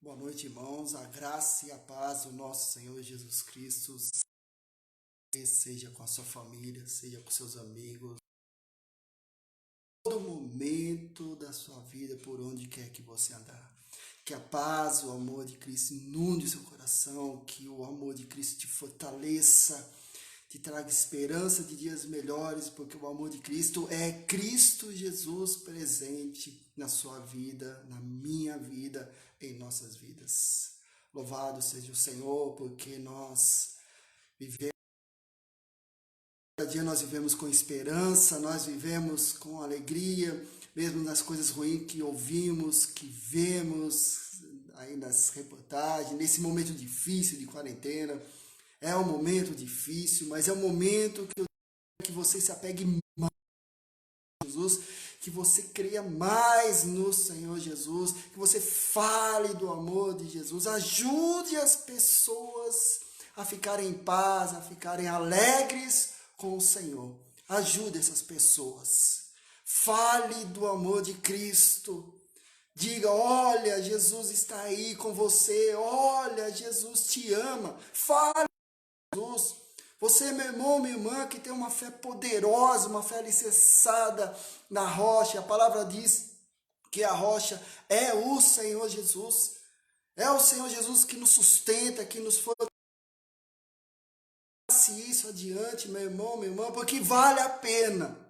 Boa noite, irmãos. A graça e a paz do nosso Senhor Jesus Cristo seja com a sua família, seja com seus amigos, todo momento da sua vida, por onde quer que você andar. Que a paz, o amor de Cristo inunde o seu coração, que o amor de Cristo te fortaleça, te traga esperança de dias melhores, porque o amor de Cristo é Cristo Jesus presente na sua vida, na minha vida, em nossas vidas. Louvado seja o Senhor, porque nós vivemos, cada dia nós vivemos com esperança, nós vivemos com alegria, mesmo nas coisas ruins que ouvimos, que vemos aí nas reportagens, nesse momento difícil de quarentena. É um momento difícil, mas é um momento que você se apegue mais a Jesus, que você creia mais no Senhor Jesus, que você fale do amor de Jesus, ajude as pessoas a ficarem em paz, a ficarem alegres com o Senhor. Ajude essas pessoas. Fale do amor de Cristo. Diga, olha, Jesus está aí com você. Olha, Jesus te ama. Fale de Jesus. Você, meu irmão, minha irmã, que tem uma fé poderosa, uma fé alicerçada na rocha. A palavra diz que a rocha é o Senhor Jesus. É o Senhor Jesus que nos sustenta, que nos fortalece. Isso adiante, meu irmão, minha irmã, porque vale a pena.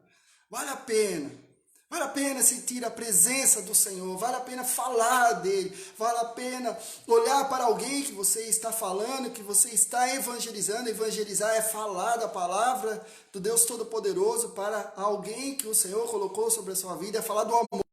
Vale a pena. Vale a pena sentir a presença do Senhor, vale a pena falar dele, vale a pena olhar para alguém que você está falando, que você está evangelizando. Evangelizar é falar da palavra do Deus Todo-Poderoso para alguém que o Senhor colocou sobre a sua vida, é falar do amor,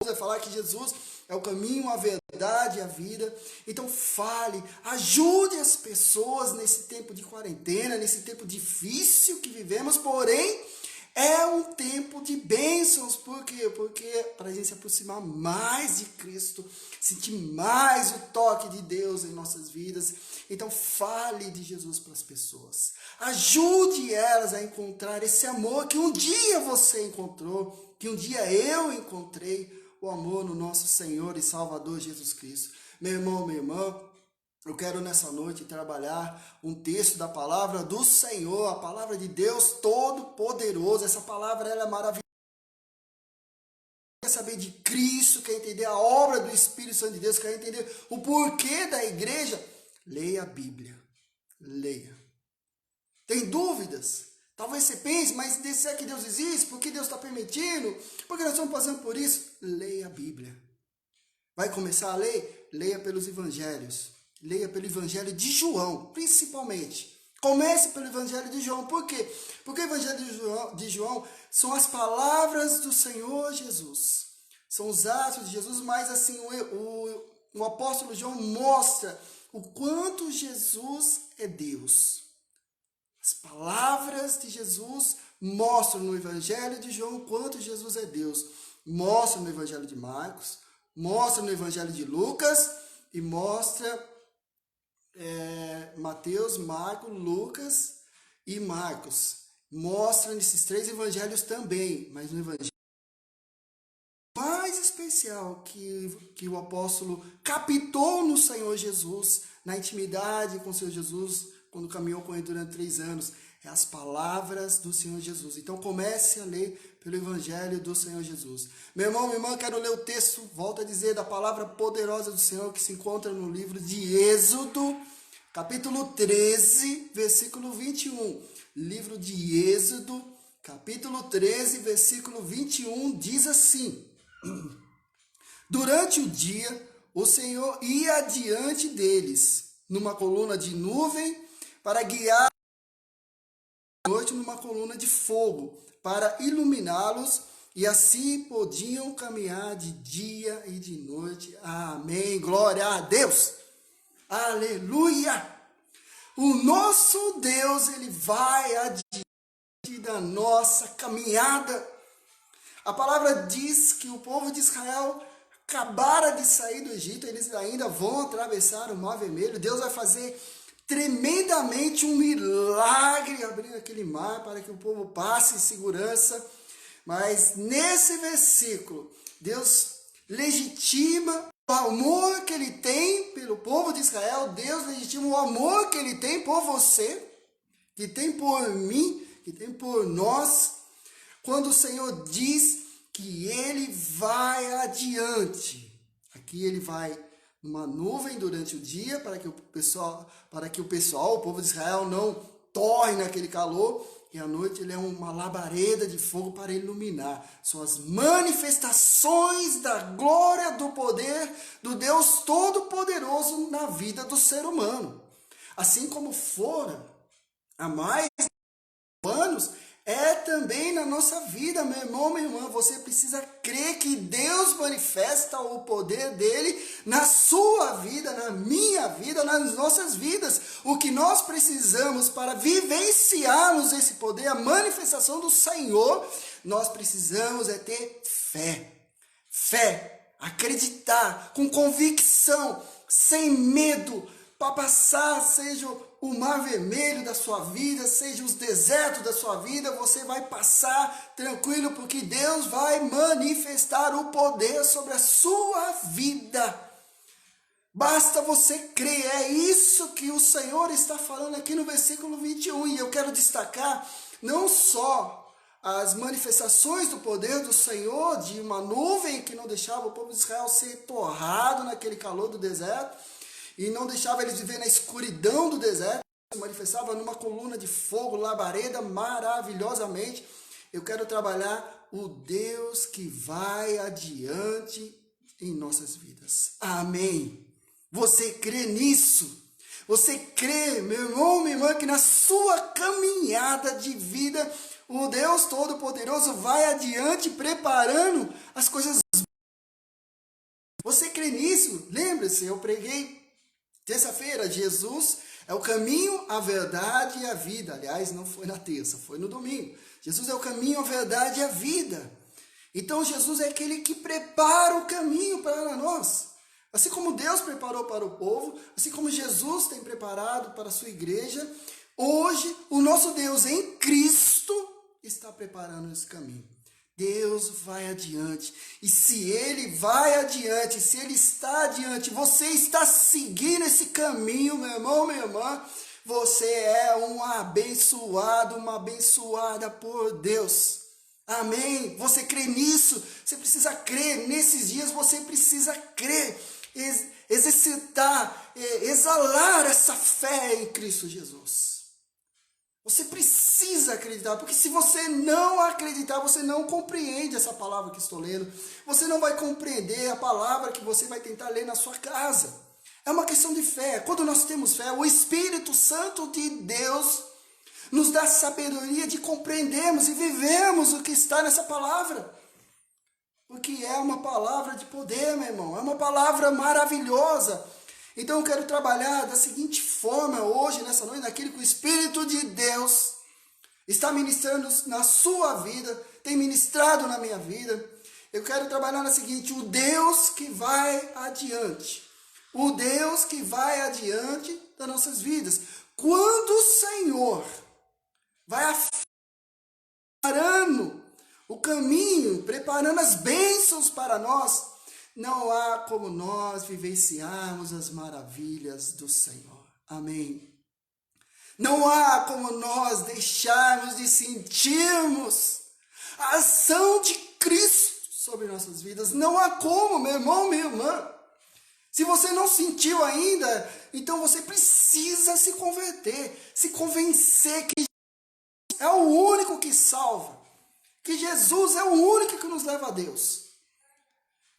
é falar que Jesus é o caminho, a verdade e a vida. Então fale, ajude as pessoas nesse tempo de quarentena, nesse tempo difícil que vivemos, porém é um tempo de bênçãos. Por quê? Porque para a gente se aproximar mais de Cristo, sentir mais o toque de Deus em nossas vidas. Então fale de Jesus para as pessoas. Ajude elas a encontrar esse amor que um dia você encontrou, que um dia eu encontrei, o amor no nosso Senhor e Salvador Jesus Cristo. Meu irmão, minha irmã, eu quero nessa noite trabalhar um texto da palavra do Senhor, a palavra de Deus Todo-Poderoso. Essa palavra ela é maravilhosa. Quer saber de Cristo, quer entender a obra do Espírito Santo de Deus, quer entender o porquê da igreja? Leia a Bíblia. Leia. Tem dúvidas? Talvez você pense, mas será que Deus existe? Por que Deus está permitindo? Por que nós estamos passando por isso? Leia a Bíblia. Vai começar a ler? Leia pelos evangelhos. Leia pelo Evangelho de João, principalmente. Comece pelo Evangelho de João. Por quê? Porque o Evangelho de João são as palavras do Senhor Jesus. São os atos de Jesus, mas assim, o apóstolo João mostra o quanto Jesus é Deus. As palavras de Jesus mostram no Evangelho de João o quanto Jesus é Deus. Mostra no Evangelho de Marcos, mostra no Evangelho de Lucas e mostra Mateus, Marcos, Lucas e Marcos. Mostra nesses três evangelhos também, mas no evangelho mais especial que o apóstolo captou no Senhor Jesus, na intimidade com o Senhor Jesus, quando caminhou com ele durante 3 anos, é as palavras do Senhor Jesus. Então comece a ler pelo Evangelho do Senhor Jesus. Meu irmão, minha irmã, quero ler o texto, volto a dizer, da palavra poderosa do Senhor, que se encontra no livro de Êxodo, capítulo 13, versículo 21. Livro de Êxodo, capítulo 13, versículo 21, diz assim: Durante o dia, o Senhor ia adiante deles, numa coluna de nuvem, para guiar a noite numa coluna de fogo, para iluminá-los, e assim podiam caminhar de dia e de noite. Amém. Glória a Deus. Aleluia. O nosso Deus, ele vai adiante da nossa caminhada. A palavra diz que o povo de Israel acabara de sair do Egito, eles ainda vão atravessar o Mar Vermelho. Deus vai fazer tremendamente um milagre, abrindo aquele mar para que o povo passe em segurança. Mas nesse versículo, Deus legitima O amor que ele tem pelo povo de Israel, Deus legitima o amor que ele tem por você, que tem por mim, que tem por nós, quando o Senhor diz que ele vai adiante. Aqui ele vai numa nuvem durante o dia para que o pessoal, o povo de Israel, não torre naquele calor, e à noite ele é uma labareda de fogo para iluminar. São as manifestações da glória do poder do Deus Todo-Poderoso na vida do ser humano. Assim como fora há mais anos, é também na nossa vida, meu irmão, minha irmã. Você precisa crer que Deus manifesta o poder dele na sua vida, na minha vida, nas nossas vidas. O que nós precisamos para vivenciarmos esse poder, a manifestação do Senhor, nós precisamos é ter fé. Fé, acreditar com convicção, sem medo, para passar, seja o mar vermelho da sua vida, seja os desertos da sua vida, você vai passar tranquilo, porque Deus vai manifestar o poder sobre a sua vida. Basta você crer, é isso que o Senhor está falando aqui no versículo 21, e eu quero destacar não só as manifestações do poder do Senhor, de uma nuvem que não deixava o povo de Israel ser torrado naquele calor do deserto, e não deixava eles viver na escuridão do deserto, se manifestava numa coluna de fogo, labareda, maravilhosamente. Eu quero trabalhar o Deus que vai adiante em nossas vidas. Amém. Você crê nisso? Você crê, meu irmão, minha irmã, que na sua caminhada de vida, o Deus Todo-Poderoso vai adiante preparando as coisas. Você crê nisso? Lembre-se, eu preguei terça-feira, Jesus é o caminho, a verdade e a vida. Aliás, não foi na terça, foi no domingo. Jesus é o caminho, a verdade e a vida. Então, Jesus é aquele que prepara o caminho para nós. Assim como Deus preparou para o povo, assim como Jesus tem preparado para a sua igreja, hoje o nosso Deus em Cristo está preparando esse caminho. Deus vai adiante, e se Ele vai adiante, se Ele está adiante, você está seguindo esse caminho, meu irmão, minha irmã, você é um abençoado, uma abençoada por Deus. Amém? Você crê nisso? Você precisa crer, nesses dias você precisa crer, exercitar, exalar essa fé em Cristo Jesus. Você precisa acreditar, porque se você não acreditar, você não compreende essa palavra que estou lendo. Você não vai compreender a palavra que você vai tentar ler na sua casa. É uma questão de fé. Quando nós temos fé, o Espírito Santo de Deus nos dá sabedoria de compreendermos e vivermos o que está nessa palavra. Porque é uma palavra de poder, meu irmão. É uma palavra maravilhosa. Então eu quero trabalhar da seguinte forma hoje, nessa noite, naquilo que o Espírito de Deus está ministrando na sua vida, tem ministrado na minha vida. Eu quero trabalhar na seguinte: o Deus que vai adiante. O Deus que vai adiante das nossas vidas. Quando o Senhor vai preparando o caminho, preparando as bênçãos para nós, não há como nós vivenciarmos as maravilhas do Senhor. Amém. Não há como nós deixarmos de sentirmos a ação de Cristo sobre nossas vidas. Não há como, meu irmão, minha irmã. Se você não sentiu ainda, então você precisa se converter, se convencer que Jesus é o único que salva, que Jesus é o único que nos leva a Deus.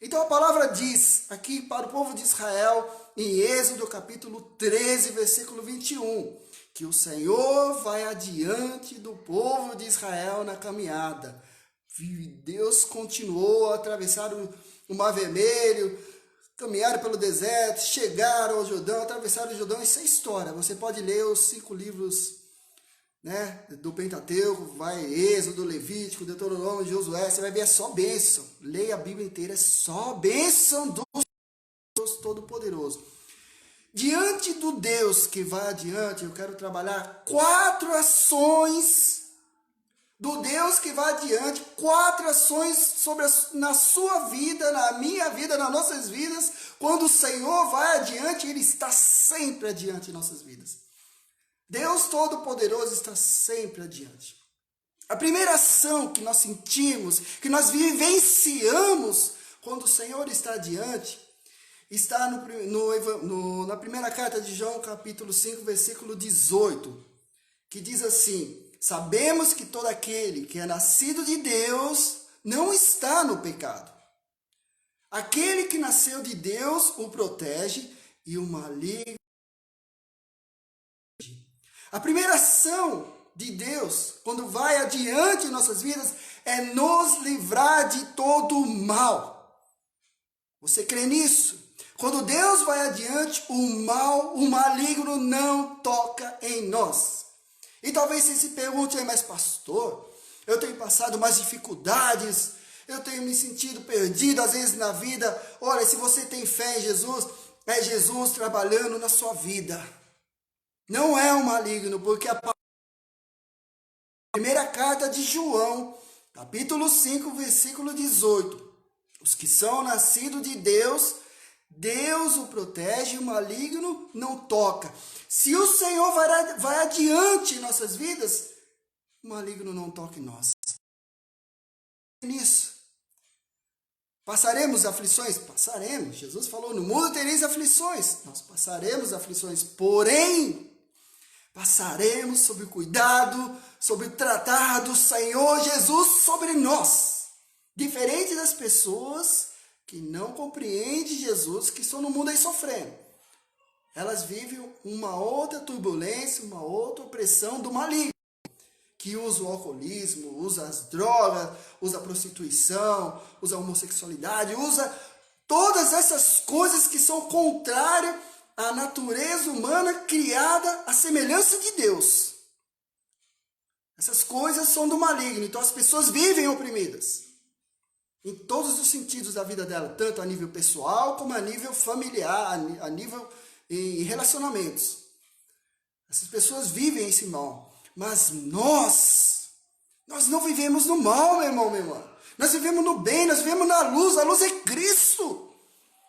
Então a palavra diz aqui para o povo de Israel, em Êxodo capítulo 13, versículo 21, que o Senhor vai adiante do povo de Israel na caminhada. E Deus continuou a atravessar o Mar Vermelho, caminharam pelo deserto, chegaram ao Jordão, atravessaram o Jordão. Isso é história. Você pode ler os 5 livros, né, do Pentateuco, vai Êxodo, Levítico, Deuteronômio, Josué, você vai ver, é só bênção. Leia a Bíblia inteira, é só bênção do Deus Todo-Poderoso. Diante do Deus que vai adiante, eu quero trabalhar 4 ações do Deus que vai adiante, 4 ações na sua vida, na minha vida, nas nossas vidas. Quando o Senhor vai adiante, Ele está sempre adiante em nossas vidas. Deus Todo-Poderoso está sempre adiante. A primeira ação que nós sentimos, que nós vivenciamos quando o Senhor está adiante, está na primeira carta de João, capítulo 5, versículo 18, que diz assim: sabemos que todo aquele que é nascido de Deus não está no pecado. Aquele que nasceu de Deus o protege e o maligno. A primeira ação de Deus, quando vai adiante em nossas vidas, é nos livrar de todo o mal. Você crê nisso? Quando Deus vai adiante, o mal, o maligno não toca em nós. E talvez você se pergunte, mas pastor, eu tenho passado mais dificuldades, eu tenho me sentido perdido às vezes na vida. Olha, se você tem fé em Jesus, é Jesus trabalhando na sua vida. Não é o maligno, porque a primeira carta de João, capítulo 5, versículo 18. Os que são nascidos de Deus, Deus o protege e o maligno não toca. Se o Senhor vai adiante em nossas vidas, o maligno não toca em nós. Nisso. Passaremos aflições? Passaremos. Jesus falou, no mundo tereis aflições. Nós passaremos aflições, porém, passaremos sob o cuidado, sob o tratar do Senhor Jesus sobre nós. Diferente das pessoas que não compreendem Jesus, que estão no mundo aí sofrendo. Elas vivem uma outra turbulência, uma outra opressão do maligno, que usa o alcoolismo, usa as drogas, usa a prostituição, usa a homossexualidade, usa todas essas coisas que são contrárias à natureza humana criada à semelhança de Deus. Essas coisas são do maligno, então as pessoas vivem oprimidas. Em todos os sentidos da vida dela, tanto a nível pessoal como a nível familiar, a nível em relacionamentos. Essas pessoas vivem esse mal. Mas nós não vivemos no mal, meu irmão, minha irmã. Nós vivemos no bem, nós vivemos na luz. A luz é Cristo.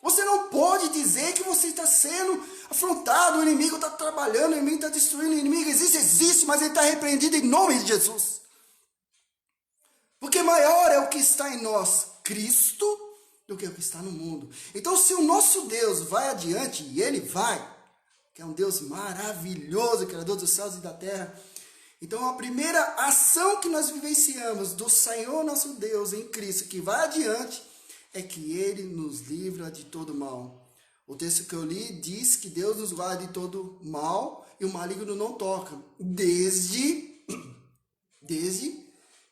Você não pode dizer que você está sendo afrontado, o inimigo está trabalhando, o inimigo está destruindo, o inimigo existe, mas ele está repreendido em nome de Jesus. Porque maior é o que está em nós, Cristo, do que o que está no mundo. Então, se o nosso Deus vai adiante, e Ele vai, que é um Deus maravilhoso, Criador dos céus e da terra, então a primeira ação que nós vivenciamos do Senhor nosso Deus em Cristo, que vai adiante, é que Ele nos livra de todo mal. O texto que eu li diz que Deus nos guarda de todo mal e o maligno não toca, desde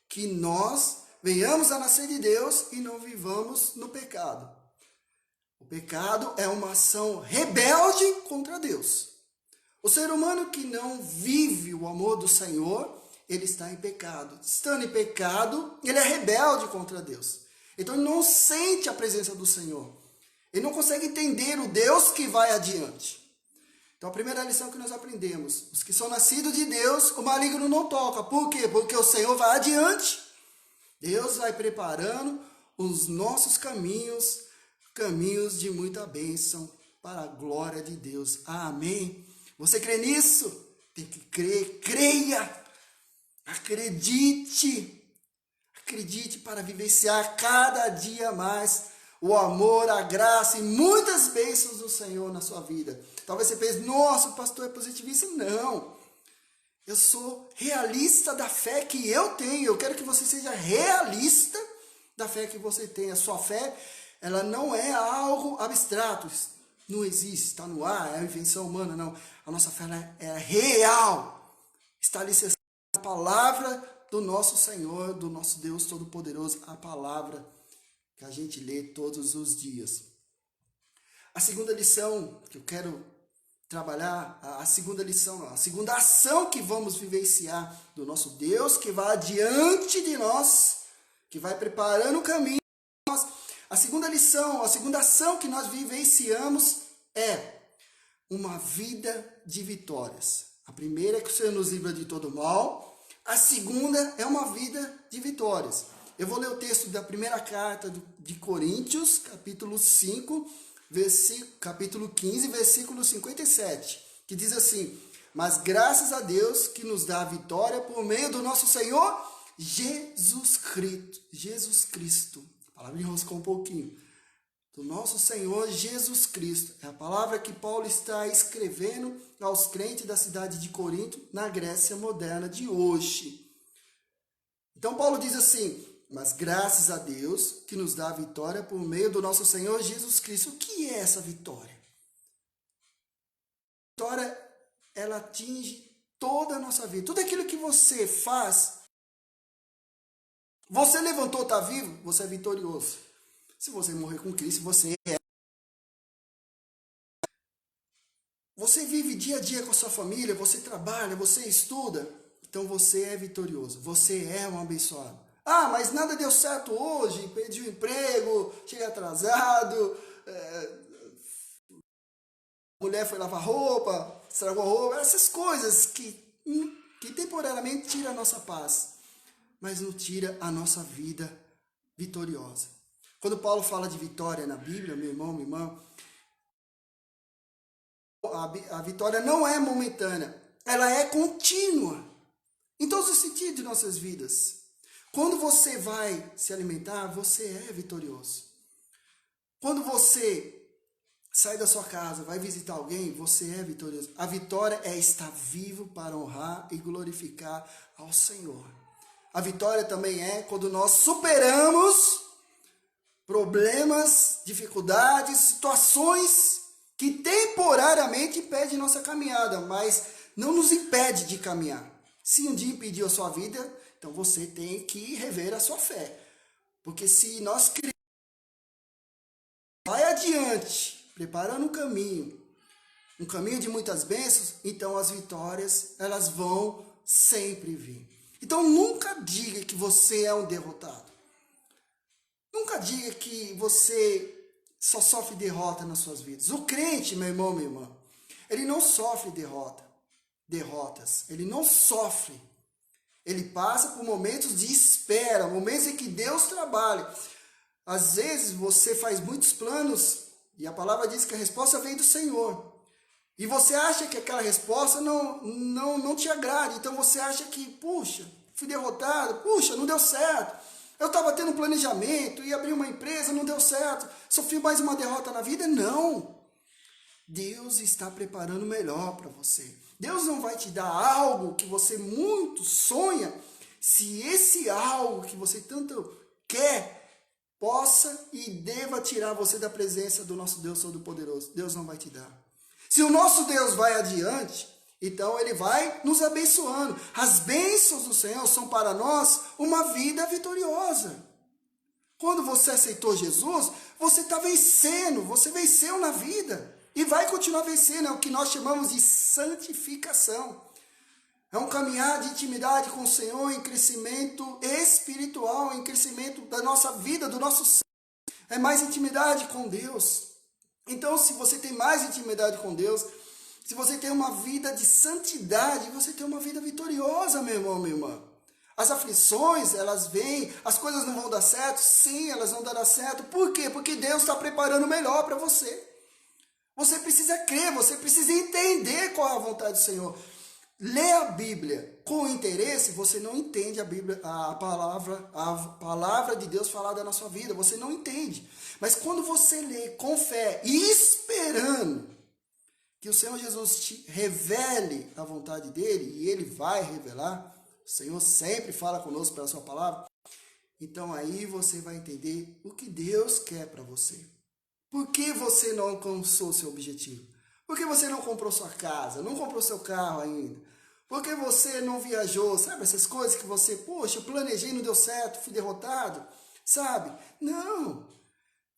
que nós venhamos a nascer de Deus e não vivamos no pecado. O pecado é uma ação rebelde contra Deus. O ser humano que não vive o amor do Senhor, ele está em pecado. Estando em pecado, ele é rebelde contra Deus. Então ele não sente a presença do Senhor. Ele não consegue entender o Deus que vai adiante. Então a primeira lição que nós aprendemos, os que são nascidos de Deus, o maligno não toca. Por quê? Porque o Senhor vai adiante. Deus vai preparando os nossos caminhos de muita bênção para a glória de Deus. Amém? Você crê nisso? Tem que crer, creia, acredite para vivenciar cada dia mais o amor, a graça e muitas bênçãos do Senhor na sua vida. Talvez você pense, nossa, o pastor é positivista. Não, eu sou realista da fé que eu tenho. Eu quero que você seja realista da fé que você tem. A sua fé, ela não é algo abstrato. Não existe, está no ar, é uma invenção humana, não. A nossa fé é real. Está alicerçada na palavra do nosso Senhor, do nosso Deus Todo-Poderoso, a palavra que a gente lê todos os dias. A segunda lição que eu quero trabalhar, a segunda ação que vamos vivenciar do nosso Deus, que vai adiante de nós, que vai preparando o caminho. A segunda lição, a segunda ação que nós vivenciamos é uma vida de vitórias. A primeira é que o Senhor nos livra de todo mal, A segunda é uma vida de vitórias. Eu vou ler o texto da primeira carta de Coríntios, capítulo 5, capítulo 15, versículo 57, que diz assim: mas graças a Deus que nos dá a vitória por meio do nosso Senhor Jesus Cristo. Jesus Cristo. A palavra enroscou um pouquinho. Do nosso Senhor Jesus Cristo. É a palavra que Paulo está escrevendo aos crentes da cidade de Corinto, na Grécia moderna de hoje. Então Paulo diz assim: mas graças a Deus que nos dá a vitória por meio do nosso Senhor Jesus Cristo. O que é essa vitória? A vitória, ela atinge toda a nossa vida. Tudo aquilo que você faz, você levantou, está vivo, você é vitorioso. Se você morrer com Cristo, você é. Você vive dia a dia com a sua família, você trabalha, você estuda, então você é vitorioso, você é um abençoado. Ah, mas nada deu certo hoje, perdi o emprego, cheguei atrasado, mulher foi lavar roupa, estragou a roupa, essas coisas que temporariamente tiram a nossa paz, mas não tira a nossa vida vitoriosa. Quando Paulo fala de vitória na Bíblia, meu irmão, minha irmã, a vitória não é momentânea, ela é contínua, em todos os sentidos de nossas vidas. Quando você vai se alimentar, você é vitorioso. Quando você sai da sua casa, vai visitar alguém, você é vitorioso. A vitória é estar vivo para honrar e glorificar ao Senhor. A vitória também é quando nós superamos problemas, dificuldades, situações que temporariamente impedem nossa caminhada, mas não nos impede de caminhar. Se um dia impediu a sua vida, então você tem que rever a sua fé. Porque se nós vai adiante, preparando um caminho de muitas bênçãos, então as vitórias, elas vão sempre vir. Então nunca diga que você é um derrotado. Nunca diga que você só sofre derrota nas suas vidas. O crente, meu irmão, minha irmã, ele não sofre derrotas. Ele não sofre. Ele passa por momentos de espera, momentos em que Deus trabalha. Às vezes você faz muitos planos e a palavra diz que a resposta vem do Senhor. E você acha que aquela resposta não te agrada. Então você acha que, puxa, fui derrotado, puxa, não deu certo. Eu estava tendo um planejamento e abri uma empresa, não deu certo. Sofri mais uma derrota na vida? Não. Deus está preparando o melhor para você. Deus não vai te dar algo que você muito sonha, se esse algo que você tanto quer possa e deva tirar você da presença do nosso Deus Todo-Poderoso. Deus não vai te dar. Se o nosso Deus vai adiante, então ele vai nos abençoando. As bênçãos do Senhor são para nós uma vida vitoriosa. Quando você aceitou Jesus, você está vencendo, você venceu na vida. E vai continuar vencendo, é o que nós chamamos de santificação. É um caminhar de intimidade com o Senhor em crescimento espiritual, em crescimento da nossa vida, do nosso ser. É mais intimidade com Deus. Então, se você tem mais intimidade com Deus, se você tem uma vida de santidade, você tem uma vida vitoriosa, meu irmão, minha irmã. As aflições, elas vêm, as coisas não vão dar certo? Sim, elas vão dar certo. Por quê? Porque Deus está preparando o melhor para você. Você precisa crer, você precisa entender qual é a vontade do Senhor. Ler a Bíblia com interesse, você não entende a Bíblia, a palavra de Deus falada na sua vida, você não entende. Mas quando você lê com fé e esperando que o Senhor Jesus te revele a vontade dele, e ele vai revelar, o Senhor sempre fala conosco pela sua palavra, então aí você vai entender o que Deus quer para você. Por que você não alcançou seu objetivo? Por que você não comprou sua casa, não comprou seu carro ainda? Por que você não viajou? Sabe essas coisas que você, poxa, eu planejei, não deu certo, fui derrotado, sabe? Não,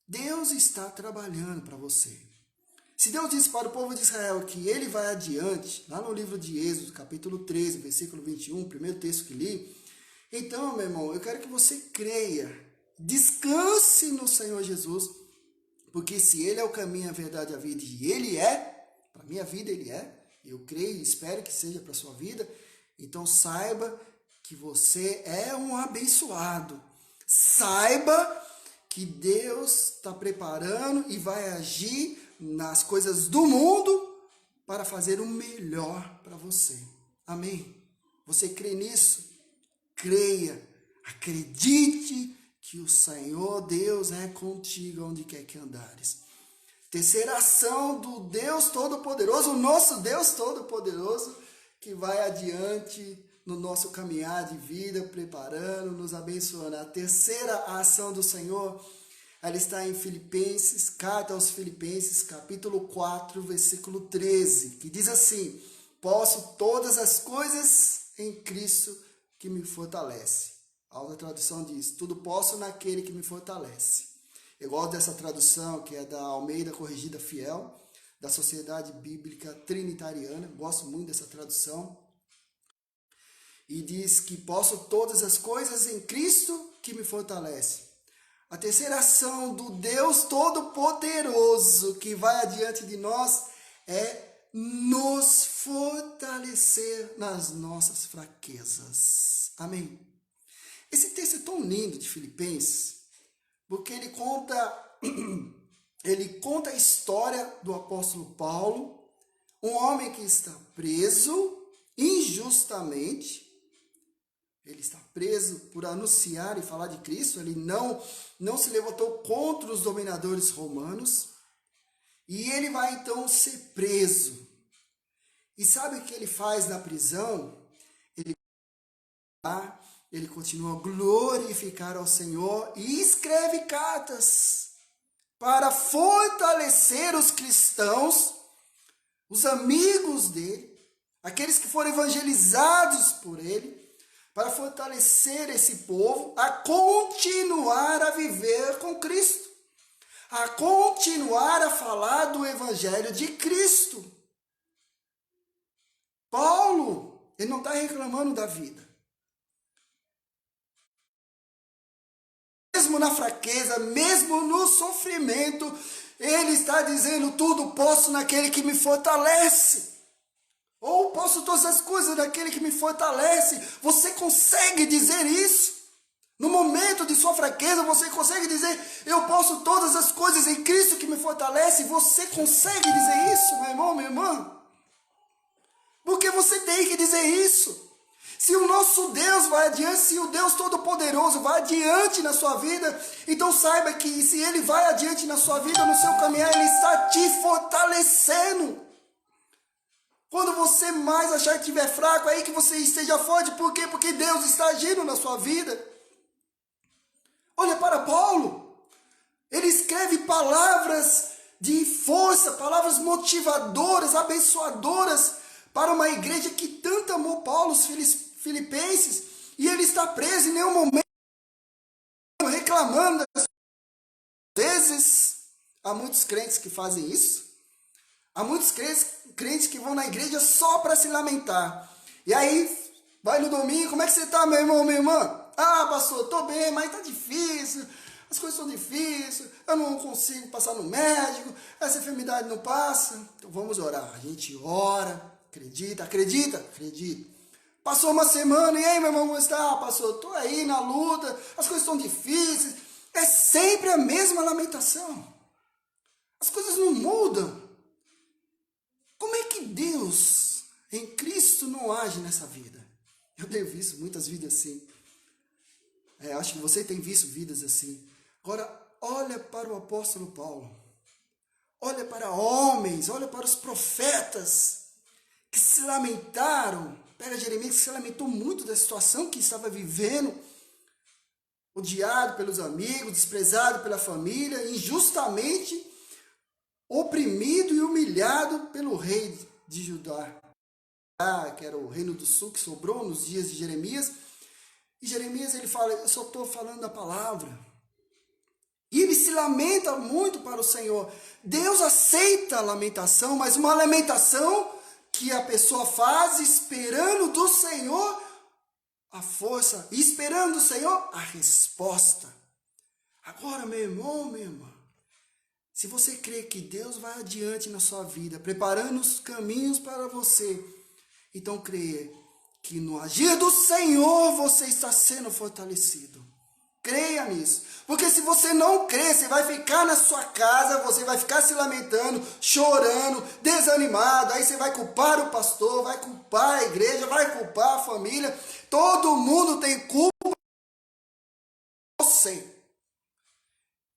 Deus está trabalhando para você. Se Deus disse para o povo de Israel que ele vai adiante, lá no livro de Êxodo, capítulo 13, versículo 21, primeiro texto que li, então, meu irmão, eu quero que você creia, descanse no Senhor Jesus, porque se ele é o caminho, a verdade e a vida, e ele é, para a minha vida ele é, eu creio e espero que seja para a sua vida, então saiba que você é um abençoado. Saiba que Deus está preparando e vai agir nas coisas do mundo para fazer o melhor para você. Amém? Você crê nisso? Creia, acredite que o Senhor Deus é contigo onde quer que andares. Terceira ação do Deus Todo-Poderoso, o nosso Deus Todo-Poderoso, que vai adiante no nosso caminhar de vida, preparando, nos abençoando. A terceira ação do Senhor, ela está em Filipenses, carta aos Filipenses, capítulo 4, versículo 13, que diz assim: posso todas as coisas em Cristo que me fortalece. A outra tradução diz: tudo posso naquele que me fortalece. Eu gosto dessa tradução, que é da Almeida Corrigida Fiel, da Sociedade Bíblica Trinitariana. Gosto muito dessa tradução. E diz que posso todas as coisas em Cristo que me fortalece. A terceira ação do Deus Todo-Poderoso que vai adiante de nós é nos fortalecer nas nossas fraquezas. Amém? Esse texto é tão lindo de Filipenses, porque ele conta a história do apóstolo Paulo, um homem que está preso injustamente. Ele está preso por anunciar e falar de Cristo. Ele não se levantou contra os dominadores romanos. E ele vai então ser preso. E sabe o que ele faz na prisão? Ele continua a glorificar ao Senhor e escreve cartas para fortalecer os cristãos, os amigos dele, aqueles que foram evangelizados por ele, para fortalecer esse povo a continuar a viver com Cristo, a continuar a falar do Evangelho de Cristo. Paulo, ele não está reclamando da vida. Mesmo na fraqueza, mesmo no sofrimento, ele está dizendo: tudo posso naquele que me fortalece. Ou posso todas as coisas naquele que me fortalece. Você consegue dizer isso? No momento de sua fraqueza, você consegue dizer: eu posso todas as coisas em Cristo que me fortalece? Você consegue dizer isso, meu irmão, minha irmã? Porque você tem que dizer isso. Se o nosso Deus vai adiante, se o Deus Todo-Poderoso vai adiante na sua vida, então saiba que se Ele vai adiante na sua vida, no seu caminhar, Ele está te fortalecendo. Quando você mais achar que estiver fraco, aí que você esteja forte. Por quê? Porque Deus está agindo na sua vida. Olha para Paulo. Ele escreve palavras de força, palavras motivadoras, abençoadoras para uma igreja que tanto amou Paulo, os filipenses, e ele está preso em nenhum momento reclamando. Às vezes, há muitos crentes que fazem isso. Há muitos crentes que vão na igreja só para se lamentar. E aí, vai no domingo: como é que você está, meu irmão, minha irmã? Ah, pastor, estou bem, mas está difícil. As coisas são difíceis, eu não consigo passar no médico, essa enfermidade não passa. Então vamos orar. A gente ora, acredita. Passou uma semana, e aí, meu irmão, como está? Pastor, estou aí na luta, as coisas estão difíceis. É sempre a mesma lamentação. As coisas não mudam. Como é que Deus, em Cristo, não age nessa vida? Eu tenho visto muitas vidas assim. Acho que você tem visto vidas assim. Agora, olha para o apóstolo Paulo. Olha para homens, olha para os profetas que se lamentaram. Pega Jeremias, que se lamentou muito da situação que estava vivendo. Odiado pelos amigos, desprezado pela família, injustamente oprimido e humilhado pelo rei de Judá, que era o reino do sul que sobrou nos dias de Jeremias. E Jeremias, ele fala: eu só estou falando da palavra. E ele se lamenta muito para o Senhor. Deus aceita a lamentação, mas uma lamentação que a pessoa faz esperando do Senhor a força, e esperando do Senhor a resposta. Agora, meu irmão, minha irmã, se você crê que Deus vai adiante na sua vida, preparando os caminhos para você, então creia que no agir do Senhor você está sendo fortalecido. Creia nisso. Porque se você não crer, você vai ficar na sua casa, você vai ficar se lamentando, chorando, desanimado. Aí você vai culpar o pastor, vai culpar a igreja, vai culpar a família. Todo mundo tem culpa de você.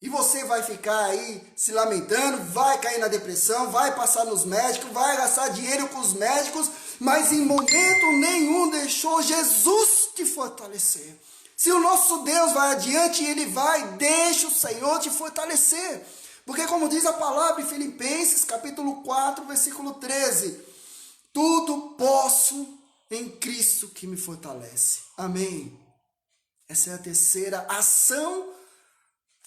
E você vai ficar aí se lamentando, vai cair na depressão, vai passar nos médicos, vai gastar dinheiro com os médicos, mas em momento nenhum deixou Jesus te fortalecer. Se o nosso Deus vai adiante, Ele vai, deixa o Senhor te fortalecer. Porque como diz a palavra em Filipenses, capítulo 4, versículo 13, tudo posso em Cristo que me fortalece. Amém. Essa é a terceira ação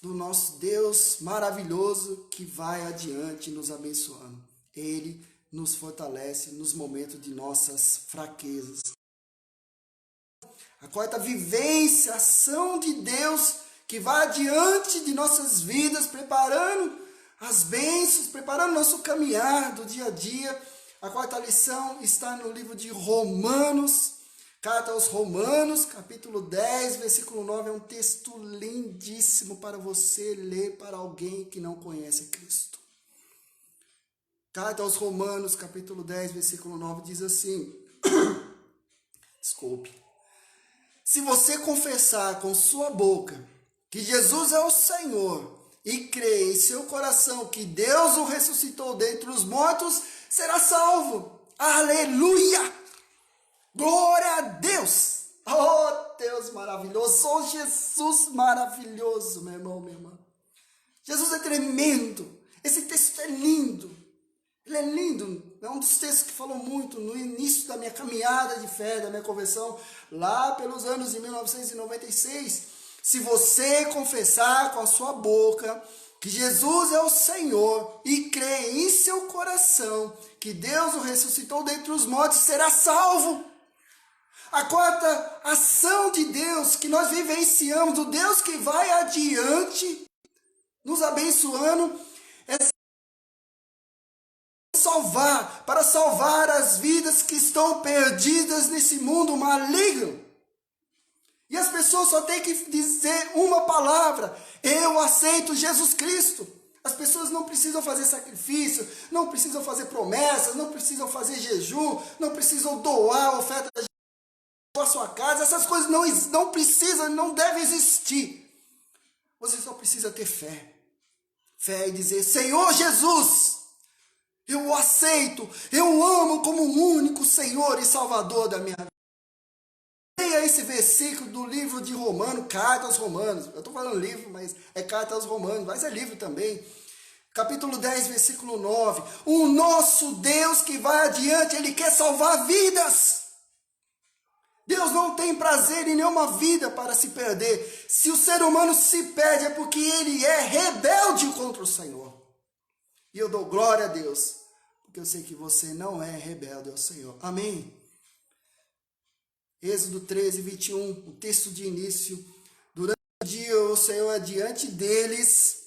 do nosso Deus maravilhoso que vai adiante nos abençoando. Ele nos fortalece nos momentos de nossas fraquezas. A quarta vivência, ação de Deus que vai adiante de nossas vidas, preparando as bênçãos, preparando nosso caminhar do dia a dia. A quarta lição está no livro de Romanos, carta aos Romanos, capítulo 10, versículo 9. É um texto lindíssimo para você ler para alguém que não conhece Cristo. Carta aos Romanos, capítulo 10, versículo 9, diz assim, desculpe. Se você confessar com sua boca que Jesus é o Senhor e crer em seu coração que Deus o ressuscitou dentre os mortos, será salvo. Aleluia! Glória a Deus! Oh, Deus maravilhoso! Oh, Jesus maravilhoso, meu irmão, minha irmã. Jesus é tremendo. Esse texto é lindo. Ele é lindo, é um dos textos que falou muito no início da minha caminhada de fé, da minha conversão, lá pelos anos de 1996. Se você confessar com a sua boca que Jesus é o Senhor e crer em seu coração que Deus o ressuscitou dentre os mortos, será salvo. A quarta ação de Deus que nós vivenciamos, do Deus que vai adiante, nos abençoando, é para salvar as vidas que estão perdidas nesse mundo maligno. E as pessoas só têm que dizer uma palavra: eu aceito Jesus Cristo. As pessoas não precisam fazer sacrifício, não precisam fazer promessas, não precisam fazer jejum, não precisam doar oferta para sua casa. Essas coisas não precisam, não devem existir. Você só precisa ter fé. Fé e dizer: Senhor Jesus, eu o aceito, eu o amo como o único Senhor e Salvador da minha vida. Leia esse versículo do livro de Romanos, carta aos Romanos. Eu estou falando livro, mas é carta aos Romanos, mas é livro também. Capítulo 10, versículo 9. O nosso Deus que vai adiante, Ele quer salvar vidas. Deus não tem prazer em nenhuma vida para se perder. Se o ser humano se perde é porque ele é rebelde contra o Senhor. E eu dou glória a Deus, porque eu sei que você não é rebelde ao Senhor. Amém? Êxodo 13, 21, o texto de início. Durante o dia o Senhor é diante deles,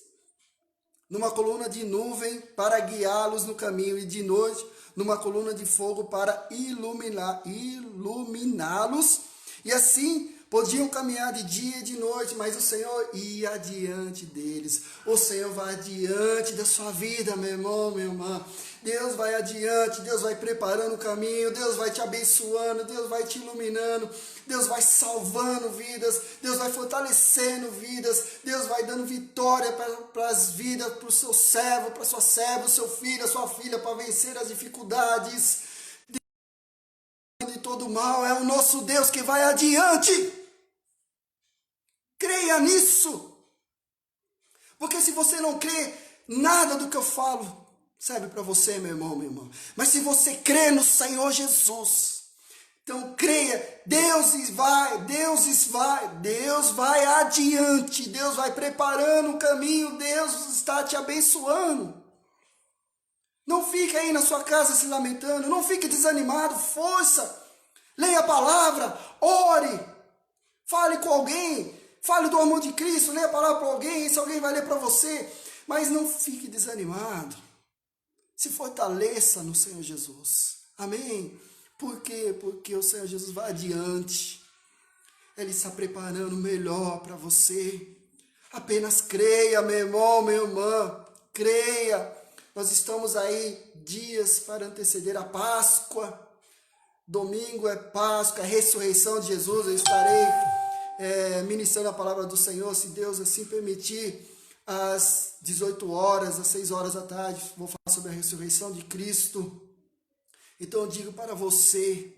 numa coluna de nuvem para guiá-los no caminho, e de noite numa coluna de fogo para iluminá-los. E assim podiam caminhar de dia e de noite, mas o Senhor ia adiante deles. O Senhor vai adiante da sua vida, meu irmão, minha irmã. Deus vai adiante, Deus vai preparando o caminho, Deus vai te abençoando, Deus vai te iluminando, Deus vai salvando vidas, Deus vai fortalecendo vidas, Deus vai dando vitória para as vidas, para o seu servo, para a sua serva, o seu filho, a sua filha, para vencer as dificuldades de todo mal. É o nosso Deus que vai adiante. Creia nisso, porque se você não crê, nada do que eu falo serve para você, meu irmão, minha irmã. Mas se você crê no Senhor Jesus, então creia, Deus vai adiante, Deus vai preparando o caminho, Deus está te abençoando. Não fique aí na sua casa se lamentando, não fique desanimado, força, leia a palavra, ore, fale com alguém, fale do amor de Cristo, leia a palavra para alguém, se alguém vai ler para você, mas não fique desanimado. Se fortaleça no Senhor Jesus. Amém? Por quê? Porque o Senhor Jesus vai adiante. Ele está preparando o melhor para você. Apenas creia, meu irmão, minha irmã. Creia. Nós estamos aí dias para anteceder a Páscoa. Domingo é Páscoa, é a ressurreição de Jesus. Eu estarei ministrando a palavra do Senhor, se Deus assim permitir, às 18 horas, às 6 horas da tarde. Vou falar sobre a ressurreição de Cristo. Então eu digo para você,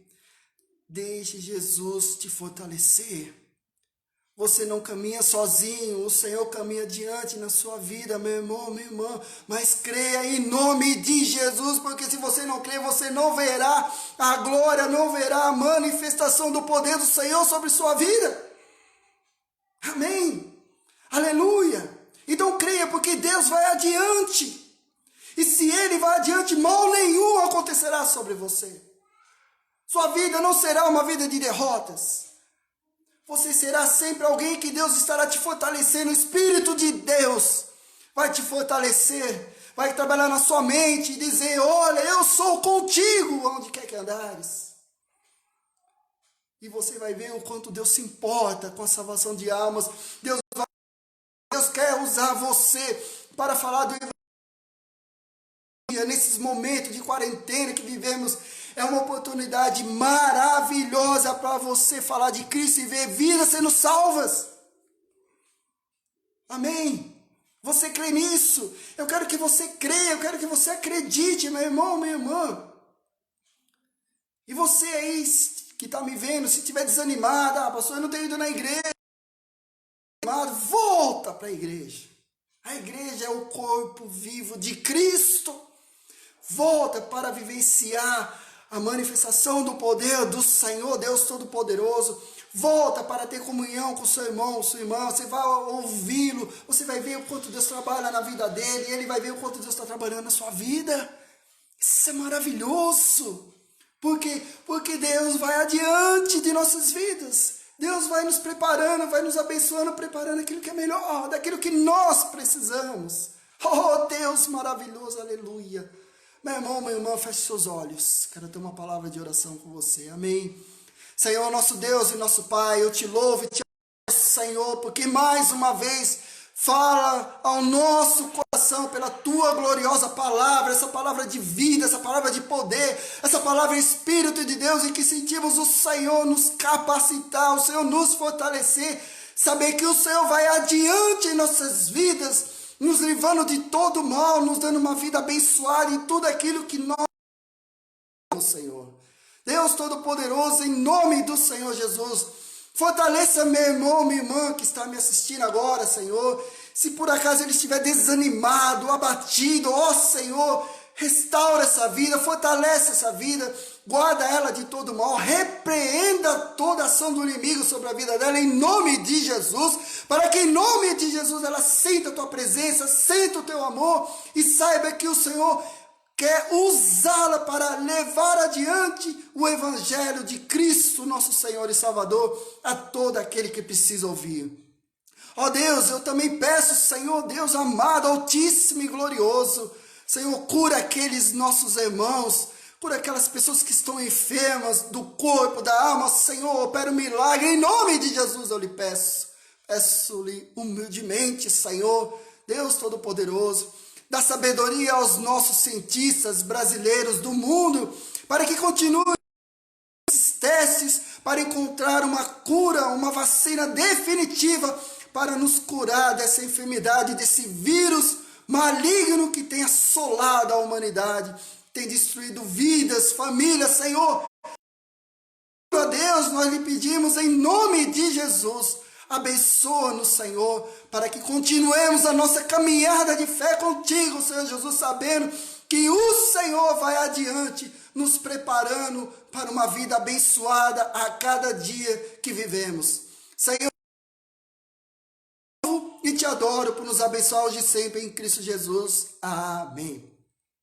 deixe Jesus te fortalecer. Você não caminha sozinho, o Senhor caminha diante na sua vida, meu irmão, minha irmã. Mas creia em nome de Jesus, porque se você não crer, você não verá a glória, não verá a manifestação do poder do Senhor sobre sua vida. Amém? Aleluia! Então creia, porque Deus vai adiante. E se Ele vai adiante, mal nenhum acontecerá sobre você. Sua vida não será uma vida de derrotas. Você será sempre alguém que Deus estará te fortalecendo. O Espírito de Deus vai te fortalecer, vai trabalhar na sua mente e dizer: olha, eu sou contigo onde quer que andares. E você vai ver o quanto Deus se importa com a salvação de almas. Deus quer usar você para falar do Evangelho. Nesses momentos de quarentena que vivemos, é uma oportunidade maravilhosa para você falar de Cristo e ver vidas sendo salvas. Amém? Você crê nisso? Eu quero que você creia, eu quero que você acredite, meu irmão, minha irmã. E você aí que está me vendo, se estiver desanimado, pastor, eu não tenho ido na igreja. Volta para a igreja. A igreja é o corpo vivo de Cristo. Volta para vivenciar a manifestação do poder do Senhor, Deus Todo-Poderoso. Volta para ter comunhão com seu irmão, sua irmã. Você vai ouvi-lo, você vai ver o quanto Deus trabalha na vida dele, e ele vai ver o quanto Deus está trabalhando na sua vida. Isso é maravilhoso. Por quê? Porque Deus vai adiante de nossas vidas. Deus vai nos preparando, vai nos abençoando, preparando aquilo que é melhor, daquilo que nós precisamos. Oh, Deus maravilhoso, aleluia. Meu irmão, minha irmã, feche seus olhos. Quero ter uma palavra de oração com você. Amém. Senhor, nosso Deus e nosso Pai, eu te louvo e te agradeço, Senhor, porque mais uma vez fala ao nosso coração pela tua gloriosa palavra, essa palavra de vida, essa palavra de poder, essa palavra Espírito de Deus, em que sentimos o Senhor nos capacitar, o Senhor nos fortalecer, saber que o Senhor vai adiante em nossas vidas, nos livrando de todo mal, nos dando uma vida abençoada em tudo aquilo que nós temos, Senhor. Deus Todo-Poderoso, em nome do Senhor Jesus, fortaleça meu irmão, minha irmã que está me assistindo agora, Senhor. Se por acaso ele estiver desanimado, abatido, ó Senhor, restaura essa vida, fortalece essa vida, guarda ela de todo mal, repreenda toda ação do inimigo sobre a vida dela, em nome de Jesus, para que em nome de Jesus ela sinta a tua presença, sinta o teu amor e saiba que o Senhor quer usá-la para levar adiante o Evangelho de Cristo, nosso Senhor e Salvador, a todo aquele que precisa ouvir. Ó Deus, eu também peço, Senhor, Deus amado, altíssimo e glorioso, Senhor, cura aqueles nossos irmãos, cura aquelas pessoas que estão enfermas do corpo, da alma, Senhor, opera um milagre, em nome de Jesus eu lhe peço. Peço-lhe humildemente, Senhor, Deus Todo-Poderoso, dá sabedoria aos nossos cientistas brasileiros do mundo, para que continuem os testes, para encontrar uma cura, uma vacina definitiva, para nos curar dessa enfermidade, desse vírus maligno que tem assolado a humanidade, tem destruído vidas, famílias, Senhor. A Deus, nós lhe pedimos em nome de Jesus, abençoa-nos, Senhor, para que continuemos a nossa caminhada de fé contigo, Senhor Jesus, sabendo que o Senhor vai adiante, nos preparando para uma vida abençoada a cada dia que vivemos. Senhor, e te adoro por nos abençoar hoje e sempre em Cristo Jesus. Amém.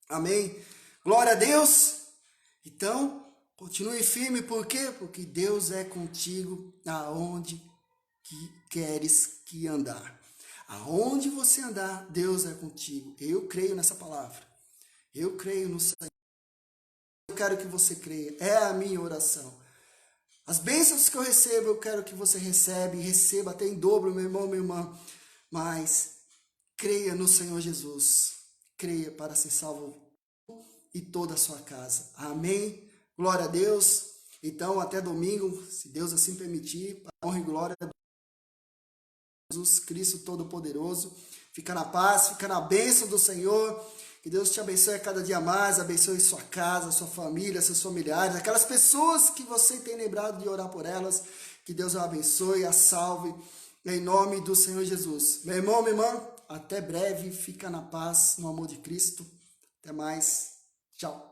Amém. Glória a Deus. Então, continue firme, por quê? Porque Deus é contigo aonde que queres que andar. Aonde você andar, Deus é contigo. Eu creio nessa palavra. Eu creio no Senhor. Eu quero que você creia. É a minha oração. As bênçãos que eu recebo, eu quero que você receba até em dobro, meu irmão, minha irmã. Mas creia no Senhor Jesus. Creia para ser salvo e toda a sua casa. Amém? Glória a Deus. Então, até domingo, se Deus assim permitir, para a honra e glória de Jesus Cristo Todo-Poderoso. Fica na paz, fica na bênção do Senhor. Que Deus te abençoe a cada dia mais, abençoe sua casa, sua família, seus familiares, aquelas pessoas que você tem lembrado de orar por elas. Que Deus a abençoe, a salve, em nome do Senhor Jesus. Meu irmão, minha irmã, até breve, fica na paz, no amor de Cristo. Até mais. Tchau.